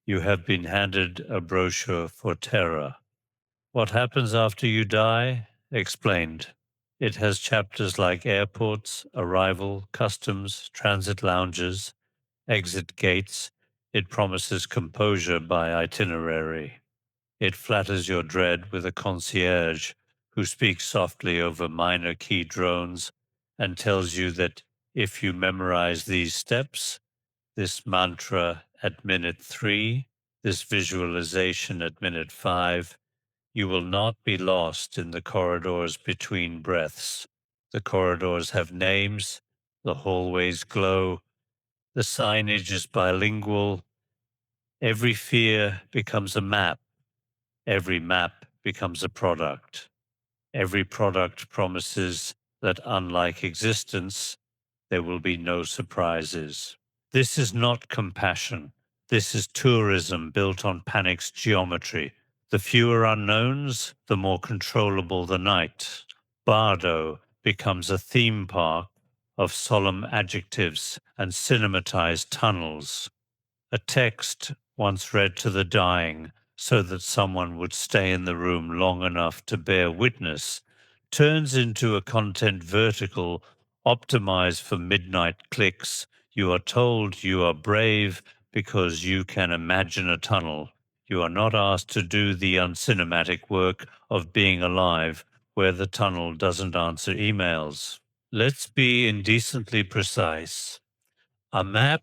You have been handed a brochure for terror. What happens after you die? Explained. It has chapters like airports, arrival, customs, transit lounges, exit gates. It promises composure by itinerary. It flatters your dread with a concierge who speaks softly over minor key drones and tells you that if you memorize these steps, this mantra at minute 3, this visualization at minute 5, you will not be lost in the corridors between breaths. The corridors have names, the hallways glow, the signage is bilingual. Every fear becomes a map. Every map becomes a product. Every product promises that, unlike existence, there will be no surprises. This is not compassion. This is tourism built on panic's geometry. The fewer unknowns, the more controllable the night. Bardo becomes a theme park of solemn adjectives and cinematized tunnels. A text once read to the dying so that someone would stay in the room long enough to bear witness turns into a content vertical optimized for midnight clicks. You are told you are brave because you can imagine a tunnel. You are not asked to do the uncinematic work of being alive where the tunnel doesn't answer emails. Let's be indecently precise. A map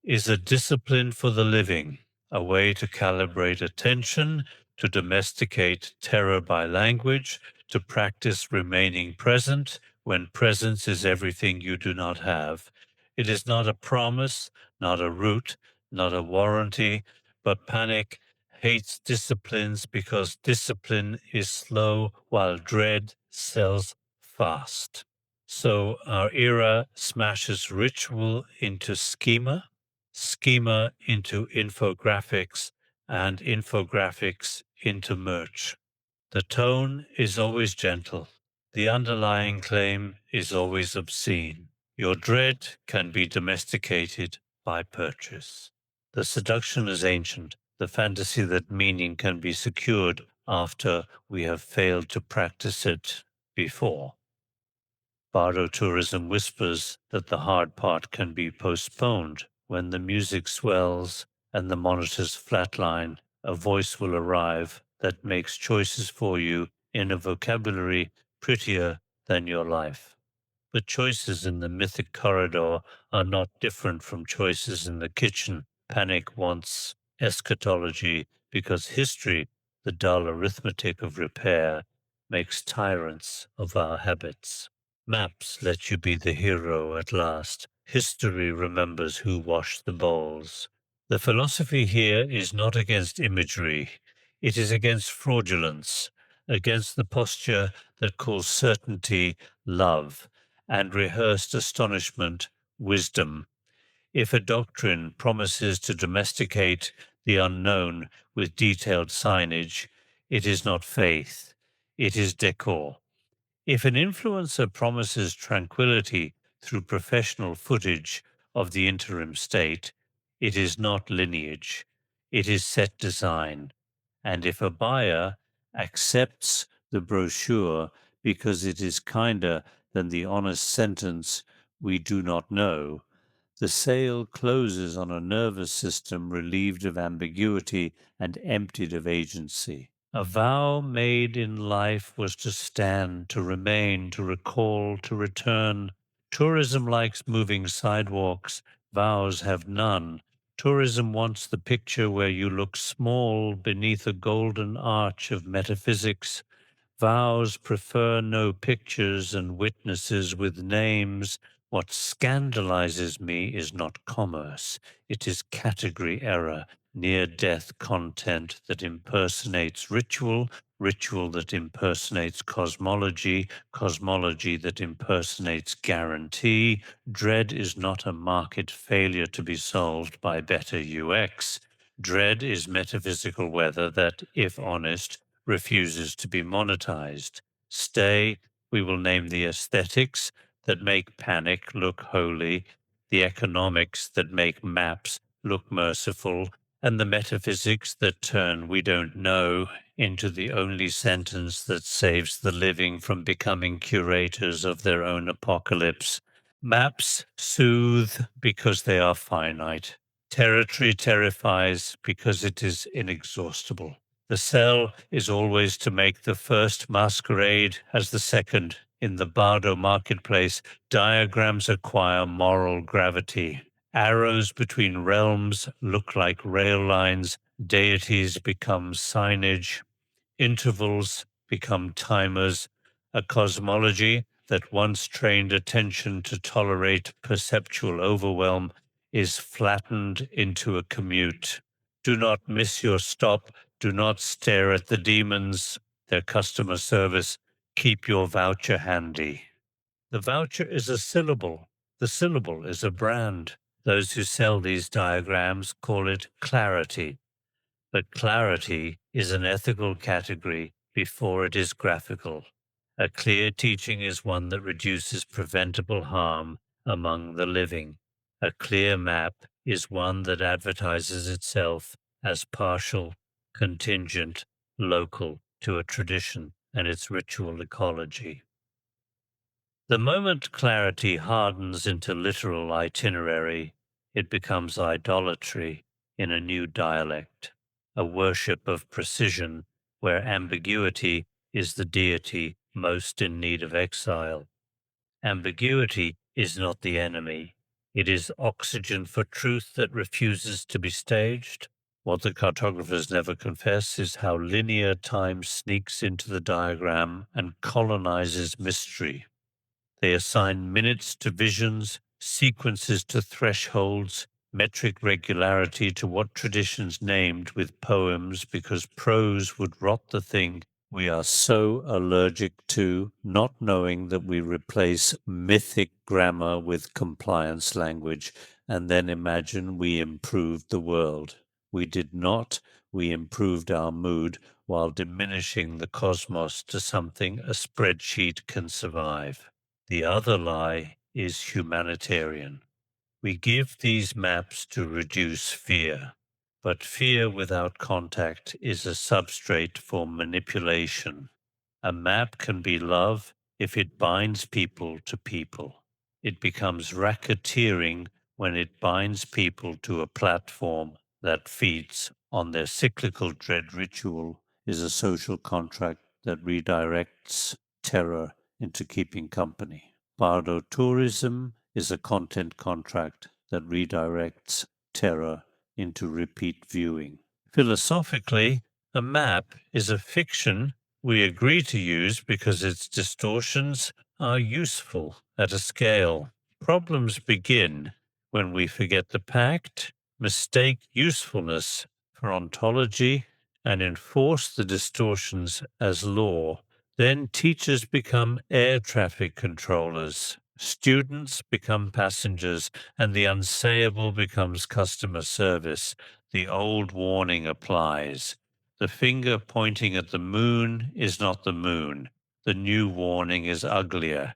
is a discipline for the living, a way to calibrate attention, to domesticate terror by language, to practice remaining present when presence is everything you do not have. It is not a promise, not a route, not a warranty, but panic hates disciplines because discipline is slow while dread sells fast. So our era smashes ritual into schema, schema into infographics, and infographics into merch. The tone is always gentle. The underlying claim is always obscene. Your dread can be domesticated by purchase. The seduction is ancient, the fantasy that meaning can be secured after we have failed to practice it before. Bardo tourism whispers that the hard part can be postponed. When the music swells and the monitors flatline, a voice will arrive that makes choices for you in a vocabulary prettier than your life. But choices in the mythic corridor are not different from choices in the kitchen. Panic wants eschatology because history, the dull arithmetic of repair, makes tyrants of our habits. Maps let you be the hero at last. History remembers who washed the bowls. The philosophy here is not against imagery. It is against fraudulence, against the posture that calls certainty love and rehearsed astonishment wisdom. If a doctrine promises to domesticate the unknown with detailed signage, it is not faith, it is decor. If an influencer promises tranquility through professional footage of the interim state, it is not lineage, it is set design. And if a buyer accepts the brochure because it is kinder than the honest sentence, "We do not know," the sale closes on a nervous system relieved of ambiguity and emptied of agency. A vow made in life was to stand, to remain, to recall, to return. Tourism likes moving sidewalks, vows have none. Tourism wants the picture where you look small beneath a golden arch of metaphysics. Vows prefer no pictures and witnesses with names. What scandalizes me is not commerce, it is category error, near death content that impersonates ritual, ritual that impersonates cosmology, cosmology that impersonates guarantee. Dread is not a market failure to be solved by better UX. Dread is metaphysical weather that, if honest, refuses to be monetized. Stay, we will name the aesthetics that make panic look holy, the economics that make maps look merciful, and the metaphysics that turn "we don't know" into the only sentence that saves the living from becoming curators of their own apocalypse. Maps soothe because they are finite. Territory terrifies because it is inexhaustible. The sell is always to make the first masquerade as the second. In the Bardo marketplace, diagrams acquire moral gravity. Arrows between realms look like rail lines, deities become signage, intervals become timers, a cosmology that once trained attention to tolerate perceptual overwhelm is flattened into a commute. Do not miss your stop. Do not stare at the demons, their customer service. Keep your voucher handy. The voucher is a syllable. The syllable is a brand. Those who sell these diagrams call it clarity. But clarity is an ethical category before it is graphical. A clear teaching is one that reduces preventable harm among the living. A clear map is one that advertises itself as partial, contingent, local to a tradition and its ritual ecology. The moment clarity hardens into literal itinerary, it becomes idolatry in a new dialect, a worship of precision where ambiguity is the deity most in need of exile. Ambiguity is not the enemy. It is oxygen for truth that refuses to be staged. What the cartographers never confess is how linear time sneaks into the diagram and colonizes mystery. They assign minutes to visions, sequences to thresholds, metric regularity to what traditions named with poems because prose would rot the thing we are so allergic to, not knowing that we replace mythic grammar with compliance language and then imagine we improved the world. We did not. We improved our mood while diminishing the cosmos to something a spreadsheet can survive. The other lie is humanitarian. We give these maps to reduce fear, but fear without contact is a substrate for manipulation. A map can be love if it binds people to people. It becomes racketeering when it binds people to a platform that feeds on their cyclical dread. Ritual is a social contract that redirects terror into keeping company. Bardo tourism is a content contract that redirects terror into repeat viewing. Philosophically, a map is a fiction we agree to use because its distortions are useful at a scale. Problems begin when we forget the pact, mistake usefulness for ontology, and enforce the distortions as law. Then teachers become air traffic controllers, students become passengers, and the unsayable becomes customer service. The old warning applies. The finger pointing at the moon is not the moon. The new warning is uglier.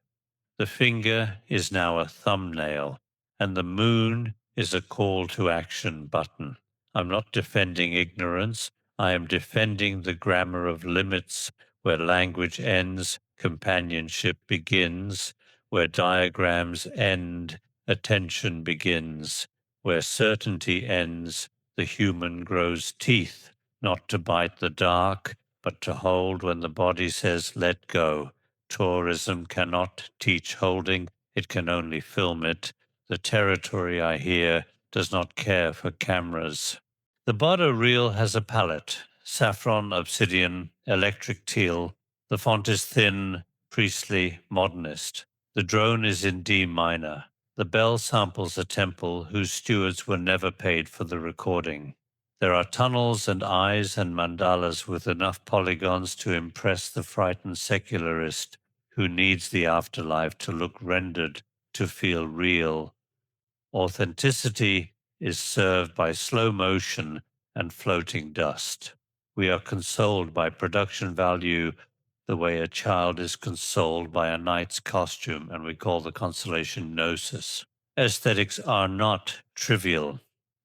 The finger is now a thumbnail, and the moon is a call to action button. I'm not defending ignorance. I am defending the grammar of limits where language ends, companionship begins, where diagrams end, attention begins, where certainty ends, the human grows teeth, not to bite the dark, but to hold when the body says let go. Tourism cannot teach holding, it can only film it. The territory, I hear, does not care for cameras. The Bardo reel has a palette, saffron, obsidian, electric teal. The font is thin, priestly, modernist. The drone is in D minor. The bell samples a temple whose stewards were never paid for the recording. There are tunnels and eyes and mandalas with enough polygons to impress the frightened secularist who needs the afterlife to look rendered, to feel real. Authenticity is served by slow motion and floating dust. We are consoled by production value the way a child is consoled by a knight's costume, and we call the consolation gnosis. Aesthetics are not trivial.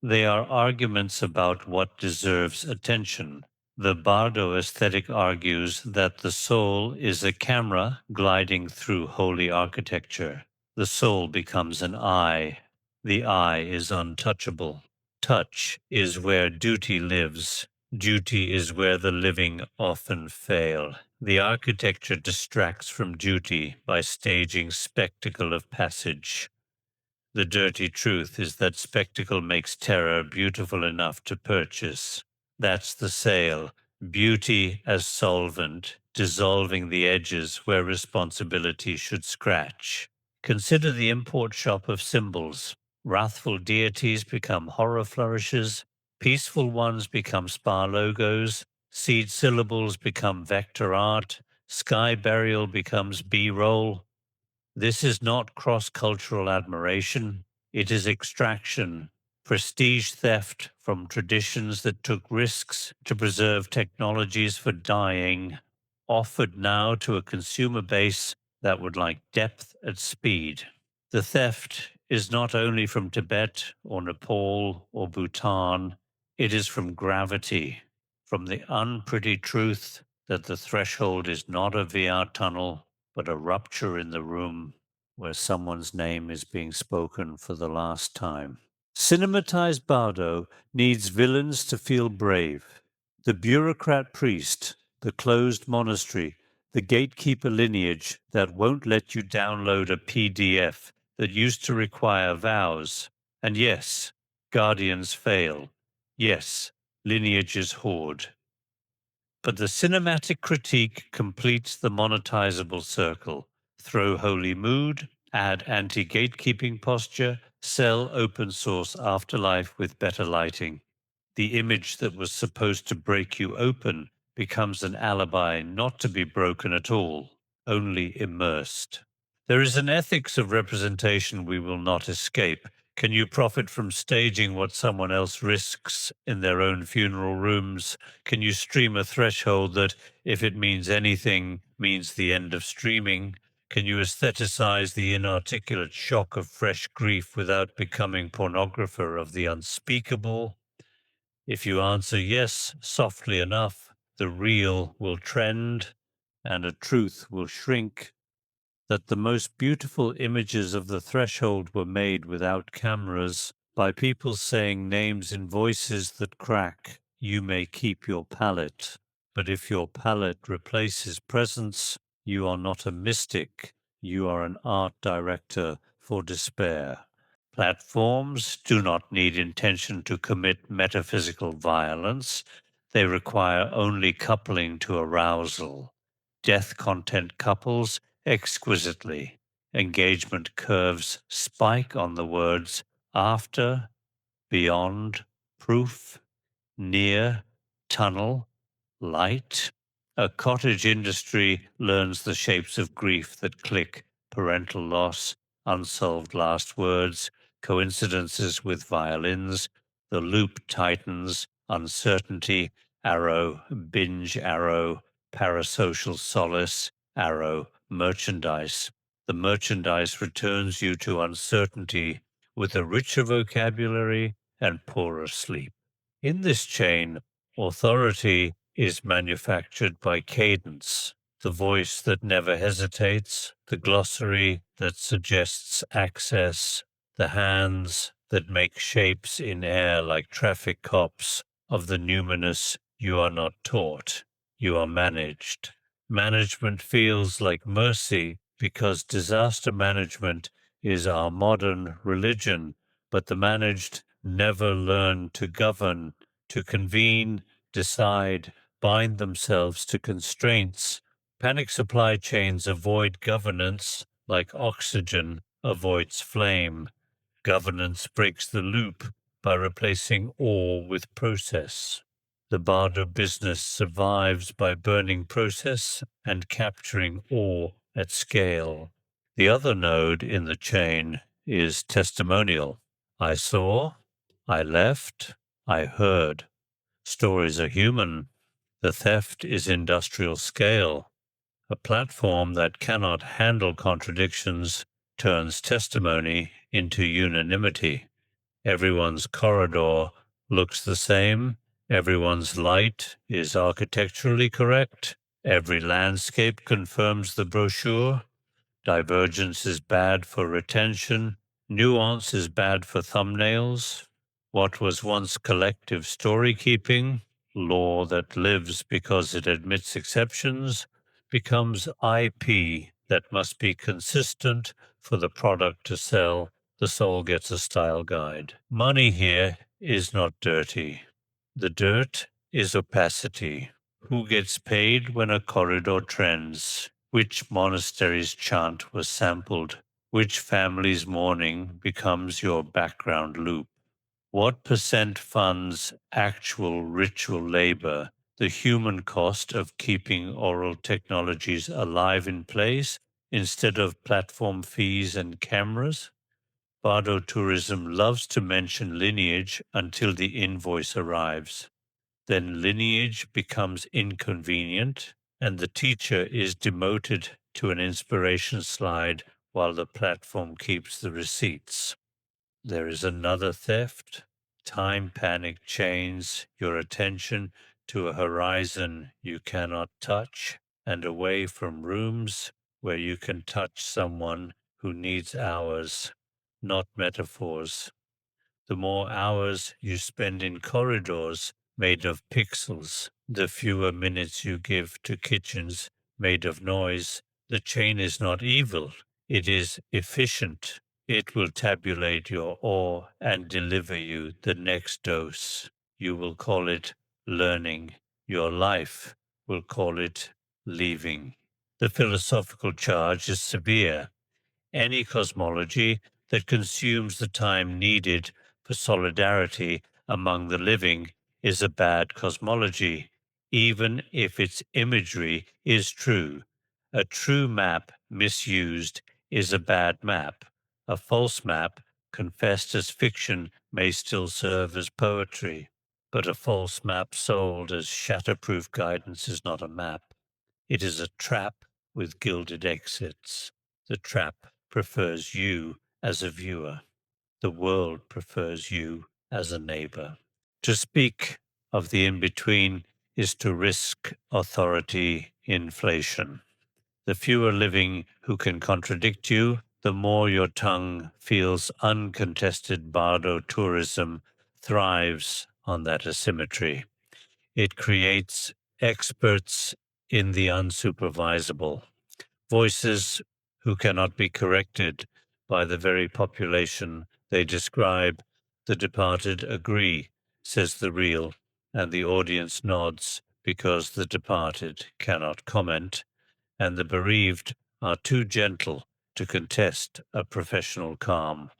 They are arguments about what deserves attention. The Bardo aesthetic argues that the soul is a camera gliding through holy architecture. The soul becomes an eye. The eye is untouchable. Touch is where duty lives. Duty is where the living often fail. The architecture distracts from duty by staging spectacle of passage. The dirty truth is that spectacle makes terror beautiful enough to purchase. That's the sale. Beauty as solvent, dissolving the edges where responsibility should scratch. Consider the import shop of symbols. Wrathful deities become horror flourishes, peaceful ones become spa logos, seed syllables become vector art, sky burial becomes B-roll. This is not cross-cultural admiration, it is extraction, prestige theft from traditions that took risks to preserve technologies for dying, offered now to a consumer base that would like depth at speed. The theft is not only from Tibet or Nepal or Bhutan, it is from gravity, from the unpretty truth that the threshold is not a VR tunnel, but a rupture in the room where someone's name is being spoken for the last time. Cinematized Bardo needs villains to feel brave. The bureaucrat priest, the closed monastery, the gatekeeper lineage that won't let you download a PDF that used to require vows. And yes, guardians fail. Yes, lineages hoard. But the cinematic critique completes the monetizable circle. Throw holy mood, add anti-gatekeeping posture, sell open source Afterlife with better lighting. The image that was supposed to break you open becomes an alibi not to be broken at all, only immersed. There is an ethics of representation we will not escape. Can you profit from staging what someone else risks in their own funeral rooms? Can you stream a threshold that, if it means anything, means the end of streaming? Can you aestheticize the inarticulate shock of fresh grief without becoming pornographer of the unspeakable? If you answer yes softly enough, the real will trend and a truth will shrink. That the most beautiful images of the threshold were made without cameras, by people saying names in voices that crack. You may keep your palette, but if your palette replaces presence, you are not a mystic, you are an art director for despair. Platforms do not need intention to commit metaphysical violence. They require only coupling to arousal. Death content couples exquisitely. Engagement curves spike on the words after, beyond, proof, near, tunnel, light. A cottage industry learns the shapes of grief that click: parental loss, unsolved last words, coincidences with violins. The loop tightens: uncertainty, arrow, binge arrow, parasocial solace, arrow, merchandise. The merchandise returns you to uncertainty with a richer vocabulary and poorer sleep. In this chain, authority is manufactured by cadence, the voice that never hesitates, the glossary that suggests access, the hands that make shapes in air like traffic cops. Of the numinous, you are not taught, you are managed. Management feels like mercy because disaster management is our modern religion, but the managed never learn to govern, to convene, decide, bind themselves to constraints. Panic supply chains avoid governance like oxygen avoids flame. Governance breaks the loop by replacing awe with process. The Bardo business survives by burning process and capturing awe at scale. The other node in the chain is testimonial. I saw, I left, I heard. Stories are human. The theft is industrial scale. A platform that cannot handle contradictions turns testimony into unanimity. Everyone's corridor looks the same. Everyone's light is architecturally correct. Every landscape confirms the brochure. Divergence is bad for retention. Nuance is bad for thumbnails. What was once collective story keeping, law that lives because it admits exceptions, becomes IP that must be consistent for the product to sell. The soul gets a style guide. Money here is not dirty. The dirt is opacity. Who gets paid when a corridor trends? Which monastery's chant was sampled? Which family's mourning becomes your background loop? What percent funds actual ritual labor, the human cost of keeping oral technologies alive in place instead of platform fees and cameras? Bardo tourism loves to mention lineage until the invoice arrives. Then lineage becomes inconvenient, and the teacher is demoted to an inspiration slide while the platform keeps the receipts. There is another theft. Time panic chains your attention to a horizon you cannot touch and away from rooms where you can touch someone who needs hours, not metaphors. The more hours you spend in corridors made of pixels, the fewer minutes you give to kitchens made of noise. The chain is not evil, it is efficient. It will tabulate your ore and deliver you the next dose. You will call it learning. Your life will call it leaving. The philosophical charge is severe. Any cosmology that consumes the time needed for solidarity among the living is a bad cosmology, even if its imagery is true. A true map misused is a bad map. A false map, confessed as fiction, may still serve as poetry. But a false map sold as shatterproof guidance is not a map. It is a trap with gilded exits. The trap prefers you as a viewer. The world prefers you as a neighbor. To speak of the in-between is to risk authority inflation. The fewer living who can contradict you, the more your tongue feels uncontested. Bardo tourism thrives on that asymmetry. It creates experts in the unsupervisable, voices who cannot be corrected by the very population they describe. The departed agree, says the real, and the audience nods because the departed cannot comment, and the bereaved are too gentle to contest a professional calm.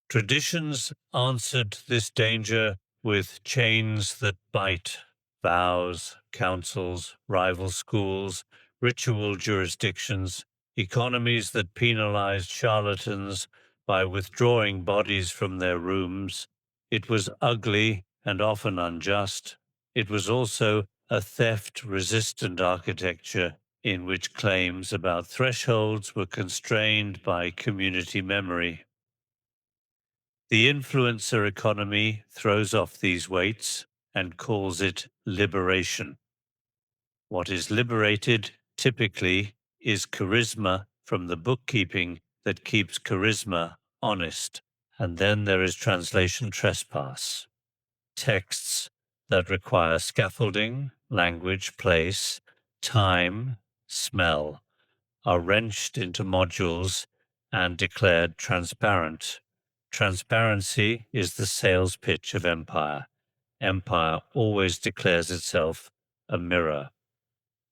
Traditions answered this danger with chains that bite, vows, councils, rival schools, ritual jurisdictions, economies that penalized charlatans by withdrawing bodies from their rooms. It was ugly and often unjust. It was also a theft-resistant architecture in which claims about thresholds were constrained by community memory. The influencer economy throws off these weights and calls it liberation. What is liberated typically is charisma from the bookkeeping that keeps charisma honest. And then there is translation trespass. Texts that require scaffolding, language, place, time, smell are wrenched into modules and declared transparent. Transparency is the sales pitch of empire. Empire always declares itself a mirror.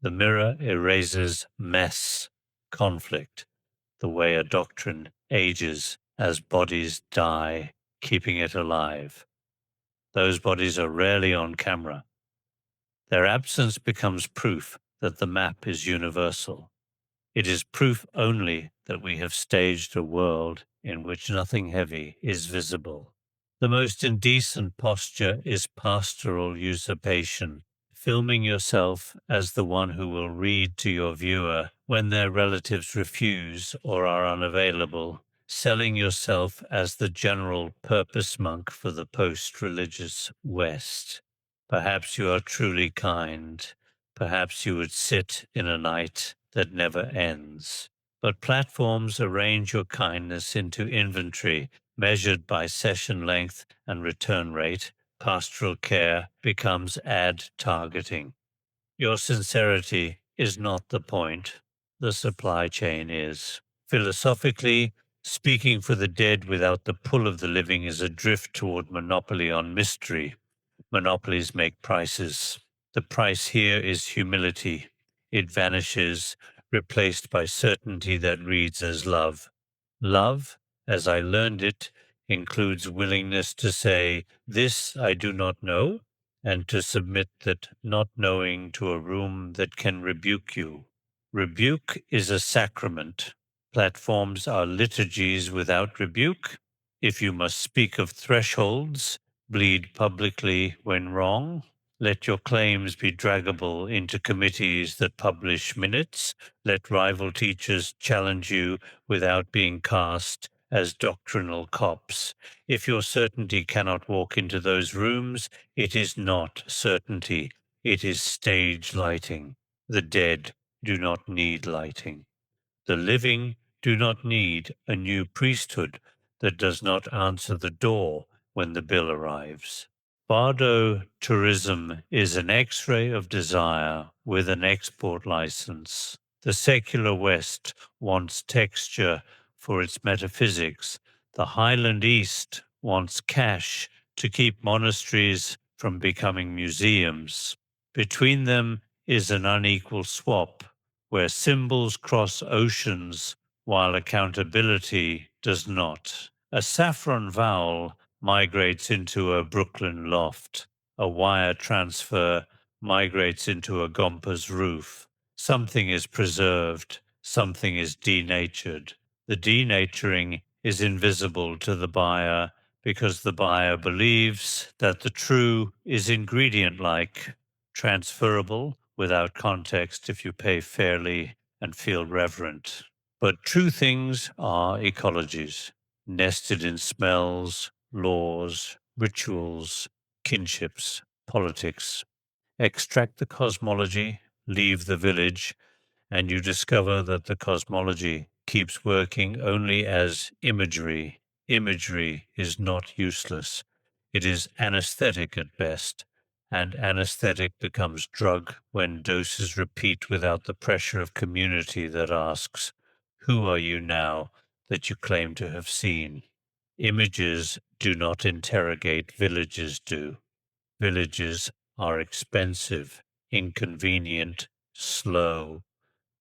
The mirror erases mess, conflict, the way a doctrine ages as bodies die, keeping it alive. Those bodies are rarely on camera. Their absence becomes proof that the map is universal. It is proof only that we have staged a world in which nothing heavy is visible. The most indecent posture is pastoral usurpation, filming yourself as the one who will read to your viewer when their relatives refuse or are unavailable, selling yourself as the general purpose monk for the post-religious West. Perhaps you are truly kind. Perhaps you would sit in a night that never ends. But platforms arrange your kindness into inventory measured by session length and return rate. Pastoral care becomes ad targeting. Your sincerity is not the point. The supply chain is. Philosophically, speaking for the dead without the pull of the living is a drift toward monopoly on mystery. Monopolies make prices. The price here is humility. It vanishes, replaced by certainty that reads as love. Love, as I learned it, includes willingness to say, "This I do not know," and to submit that not knowing to a room that can rebuke you. Rebuke is a sacrament. Platforms are liturgies without rebuke. If you must speak of thresholds, bleed publicly when wrong, let your claims be draggable into committees that publish minutes, let rival teachers challenge you without being cast as doctrinal cops. If your certainty cannot walk into those rooms, it is not certainty, it is stage lighting. The dead do not need lighting. The living do not need a new priesthood that does not answer the door when the bill arrives. Bardo tourism is an X-ray of desire with an export license. The secular West wants texture for its metaphysics. The Highland East wants cash to keep monasteries from becoming museums. Between them is an unequal swap where symbols cross oceans while accountability does not. A saffron vowel migrates into a Brooklyn loft. A wire transfer migrates into a Gompers roof. Something is preserved, something is denatured. The denaturing is invisible to the buyer because the buyer believes that the true is ingredient-like, transferable without context if you pay fairly and feel reverent. But true things are ecologies, nested in smells, laws, rituals, kinships, politics. Extract the cosmology, leave the village, and you discover that the cosmology keeps working only as imagery. Imagery is not useless. It is anesthetic at best, and anesthetic becomes drug when doses repeat without the pressure of community that asks, "Who are you now that you claim to have seen?" Images do not interrogate, villages do. Villages are expensive, inconvenient, slow.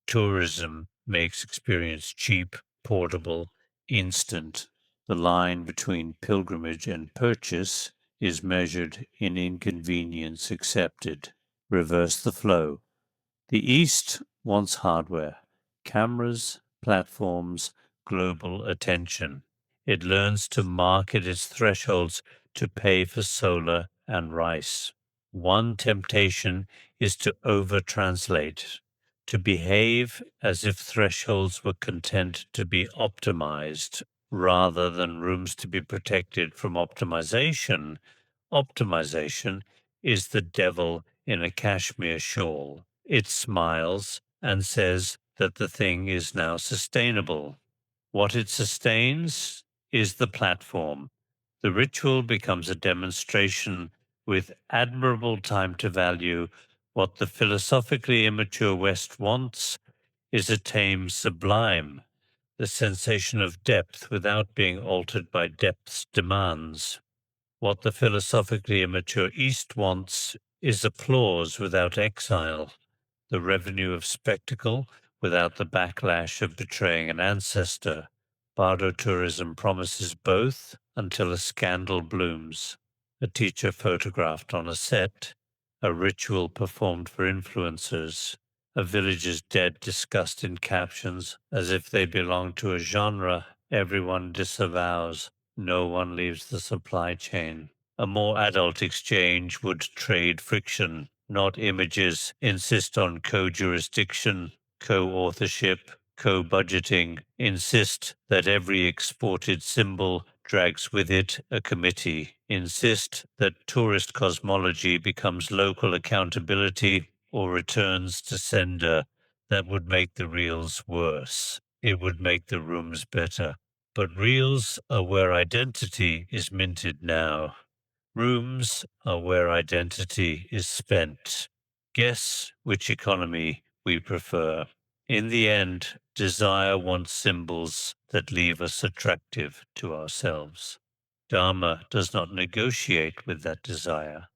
Tourism makes experience cheap, portable, instant. The line between pilgrimage and purchase is measured in inconvenience accepted. Reverse the flow. The East wants hardware, cameras, platforms, global attention. It learns to market its thresholds to pay for solar and rice. One temptation is to over-translate, to behave as if thresholds were content to be optimized rather than rooms to be protected from optimization. Optimization is the devil in a cashmere shawl. It smiles and says that the thing is now sustainable. What it sustains is the platform. The ritual becomes a demonstration with admirable time to value. What the philosophically immature West wants is a tame sublime, the sensation of depth without being altered by depth's demands. What the philosophically immature East wants is applause without exile, the revenue of spectacle without the backlash of betraying an ancestor. Bardo tourism promises both until a scandal blooms. A teacher photographed on a set, a ritual performed for influencers, a village's dead discussed in captions as if they belong to a genre everyone disavows. No one leaves the supply chain. A more adult exchange would trade friction, not images, insist on co-jurisdiction, co-authorship, co-budgeting, insist that every exported symbol drags with it a committee, insist that tourist cosmology becomes local accountability or returns to sender. That would make the reels worse. It would make the rooms better. But reels are where identity is minted now. Rooms are where identity is spent. Guess which economy we prefer. In the end, desire wants symbols that leave us attractive to ourselves. Dharma does not negotiate with that desire.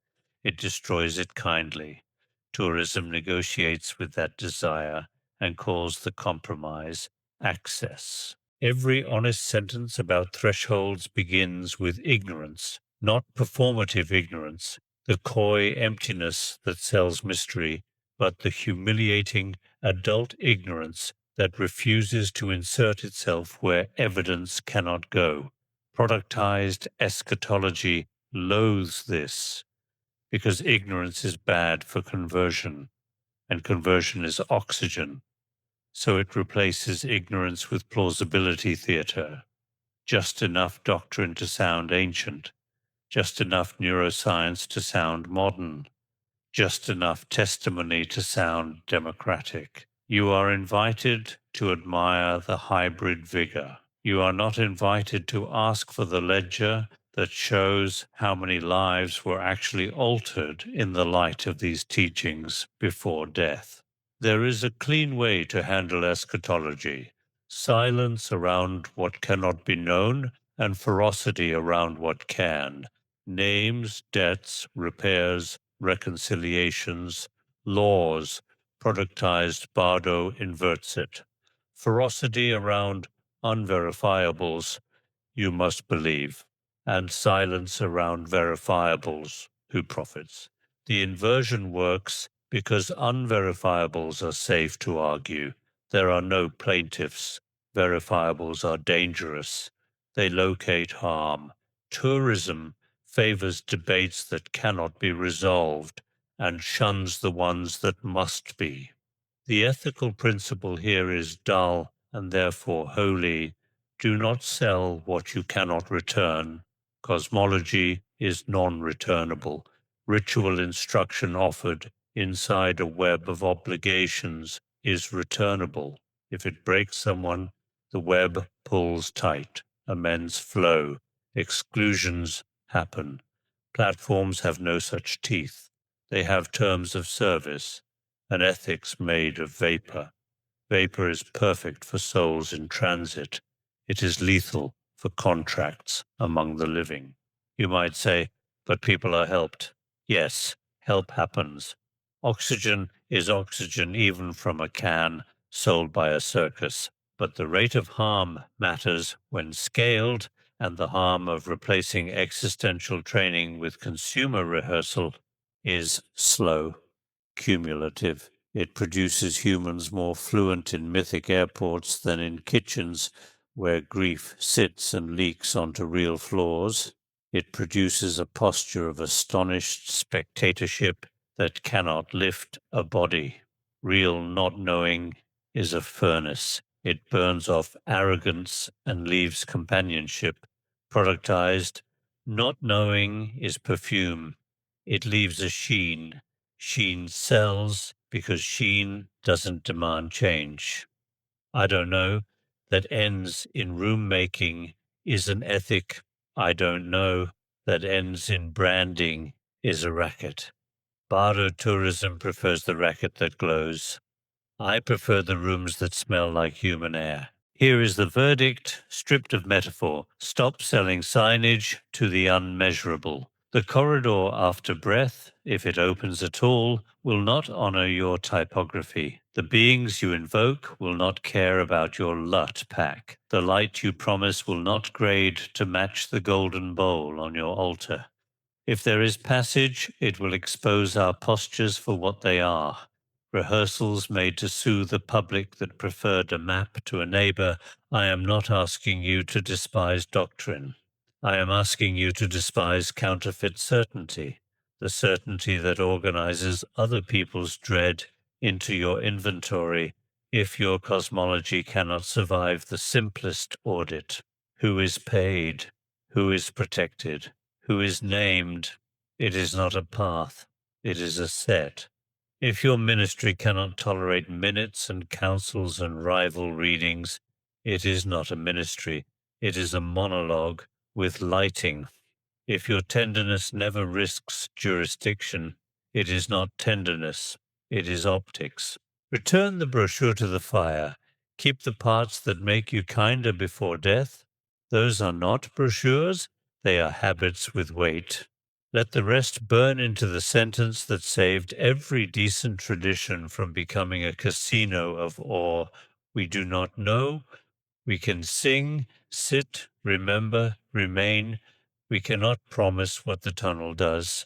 It destroys it kindly. Tourism negotiates with that desire and calls the compromise access. Every honest sentence about thresholds begins with ignorance, not performative ignorance, the coy emptiness that sells mystery, but the humiliating adult ignorance that refuses to insert itself where evidence cannot go. Productized eschatology loathes this because ignorance is bad for conversion, and conversion is oxygen. So it replaces ignorance with plausibility theater. Just enough doctrine to sound ancient, just enough neuroscience to sound modern, just enough testimony to sound democratic. You are invited to admire the hybrid vigor. You are not invited to ask for the ledger that shows how many lives were actually altered in the light of these teachings before death. There is a clean way to handle eschatology: silence around what cannot be known and ferocity around what can. Names, debts, repairs, reconciliations, laws. Productized Bardo inverts it. Ferocity around unverifiables, you must believe, and silence around verifiables, who profits. The inversion works because unverifiables are safe to argue. There are no plaintiffs. Verifiables are dangerous. They locate harm. Tourism favors debates that cannot be resolved and shuns the ones that must be. The ethical principle here is dull and therefore holy. Do not sell what you cannot return. Cosmology is non-returnable. Ritual instruction offered inside a web of obligations is returnable. If it breaks someone, the web pulls tight. Amends flow. Exclusions happen. Platforms have no such teeth. They have terms of service, an ethics made of vapor. Vapor is perfect for souls in transit. It is lethal for contracts among the living. You might say, but people are helped. Yes, help happens. Oxygen is oxygen even from a can sold by a circus. But the rate of harm matters when scaled, and the harm of replacing existential training with consumer rehearsal is slow, cumulative. It produces humans more fluent in mythic airports than in kitchens where grief sits and leaks onto real floors. It produces a posture of astonished spectatorship that cannot lift a body. Real not knowing is a furnace. It burns off arrogance and leaves companionship. Productized, not knowing is perfume. It leaves a sheen. Sheen sells because sheen doesn't demand change. I don't know that ends in room making is an ethic. I don't know that ends in branding is a racket. Bardo tourism prefers the racket that glows. I prefer the rooms that smell like human air. Here is the verdict, stripped of metaphor. Stop selling signage to the unmeasurable. The corridor after breath, if it opens at all, will not honor your typography. The beings you invoke will not care about your LUT pack. The light you promise will not grade to match the golden bowl on your altar. If there is passage, it will expose our postures for what they are. Rehearsals made to soothe the public that preferred a map to a neighbor. I am not asking you to despise doctrine. I am asking you to despise counterfeit certainty, the certainty that organizes other people's dread into your inventory if your cosmology cannot survive the simplest audit. Who is paid? Who is protected? Who is named? It is not a path. It is a set. If your ministry cannot tolerate minutes and councils and rival readings, it is not a ministry. It is a monologue with lighting. If your tenderness never risks jurisdiction, it is not tenderness. It is optics. Return the brochure to the fire. Keep the parts that make you kinder before death. Those are not brochures. They are habits with weight. Let the rest burn into the sentence that saved every decent tradition from becoming a casino of awe. We do not know. We can sing, sit, remember, remain. We cannot promise what the tunnel does.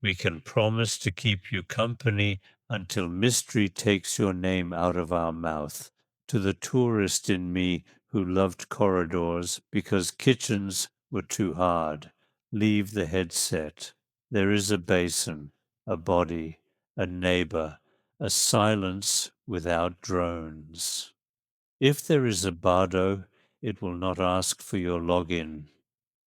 We can promise to keep you company until mystery takes your name out of our mouth. To the tourist in me who loved corridors because kitchens were too hard, leave the headset. There is a basin, a body, a neighbor, a silence without drones. If there is a Bardo, it will not ask for your login.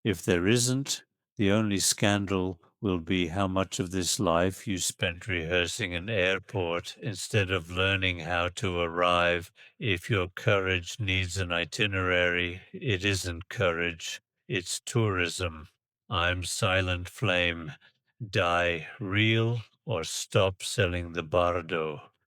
If there isn't, the only scandal will be how much of this life you spent rehearsing an airport instead of learning how to arrive. If your courage needs an itinerary, it isn't courage, it's tourism. I'm Silent Flame. Die real or stop selling the Bardo.